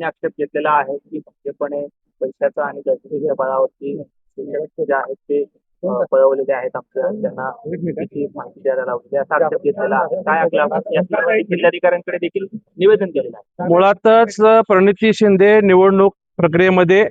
त्यांनी आक्षेप घेतलेला आहे की भाजपने पैशाचा आणि दहशतीच्या बळावरती जे आहेत ते पळवलेले आहेत आमच्या त्यांना किती माहिती द्यायला लावली असा आक्षेप घेतलेला आहे. काय आपल्या जिल्हाधिकाऱ्यांकडे देखील निवेदन केलेलं आहे. मुळातच प्रणिती शिंदे निवडणूक प्रक्रियेमध्ये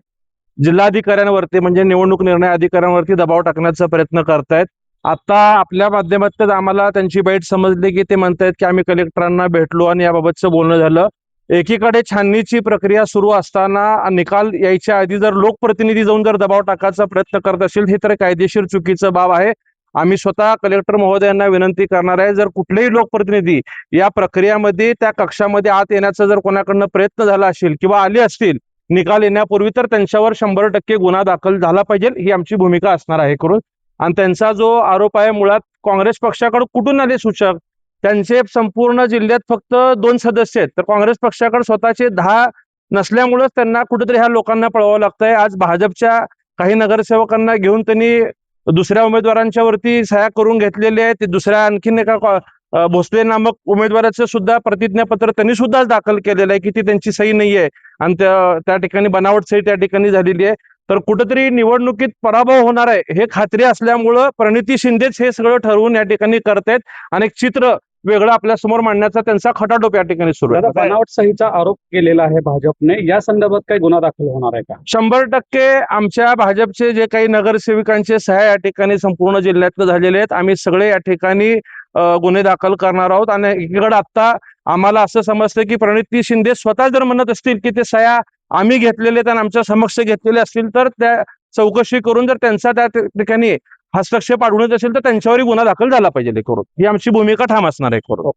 जिल्हाधिकाऱ्यांवरती म्हणजे निवडणूक निर्णय अधिकाऱ्यांवरती दबाव टाकण्याचा प्रयत्न करतायत. आता आपल्या माध्यमातून आम्हाला त्यांची बैठ समजली की ते म्हणतायत की आम्ही कलेक्टरांना भेटलो आणि याबाबतचं बोलणं झालं. एकीकडे छाननीची प्रक्रिया सुरू असताना निकाल यायच्या आधी जर लोकप्रतिनिधी जाऊन जर दबाव टाकायचा प्रयत्न करत असेल हे तर कायदेशीर चुकीचं बाब आहे. आम्ही स्वतः कलेक्टर महोदयांना विनंती करणार आहे, जर कुठलेही लोकप्रतिनिधी या प्रक्रियामध्ये त्या कक्षामध्ये आत येण्याचा जर कोणाकडनं प्रयत्न झाला असेल किंवा आले असतील निकाल येण्यापूर्वी तर त्यांच्यावर 100% गुन्हा दाखल झाला पाहिजे ही आमची भूमिका असणार आहे करून. आणि त्यांचा जो आरोप आहे मुळात काँग्रेस पक्षाकडे कुठून आले सूचक, त्यांचे संपूर्ण जिल्ह्यात फक्त 2 सदस्य आहेत तर काँग्रेस पक्षाकडे स्वतःचे 10 नसल्यामुळेच त्यांना कुठेतरी ह्या लोकांना पळवावं लागतंय. आज भाजपच्या काही नगरसेवकांना घेऊन त्यांनी दुसऱ्या उमेदवारांच्या वरती सह्या करून घेतलेले आहेत. ते दुसऱ्या आणखीन एका भोसले नामक उमेदवाराचं सुद्धा प्रतिज्ञापत्र त्यांनी सुद्धा दाखल केलेलं आहे की ती त्यांची सही नाहीये आणि त्या ठिकाणी बनावट सही त्या ठिकाणी झालेली आहे. तर कुठेतरी निवडणुकीत पराभव होणार आहे हे खात्री असल्यामुळं प्रणिती शिंदेच हे सगळं ठरवून या ठिकाणी करतायत आणि एक चित्र वेगळं आपल्या समोर मांडण्याचा त्यांचा खटाटोप या ठिकाणी सुरू आहे. बनावट सहीचा आरोप केलेला आहे भाजपने, या संदर्भात काही गुन्हा दाखल होणार आहे का? 100% आमच्या भाजपचे जे काही नगरसेवकांचे सह्या या ठिकाणी संपूर्ण जिल्ह्यातले झालेले आहेत. आम्ही सगळे या ठिकाणी गुन्हे दाखल करणार आहोत. आणि एकीकडे आता आम्हाला असं समजतं की प्रणिती शिंदे स्वतः जर म्हणत असतील की ते सह्या आम्ही घेतलेले आणि आमच्या समक्ष घेतलेले असतील तर त्या चौकशी करून जर त्यांचा त्या ठिकाणी हस्तक्षेप आढळून असेल तर त्यांच्यावरही गुन्हा दाखल झाला पाहिजे करून ही आमची भूमिका ठाम असणार आहे करून.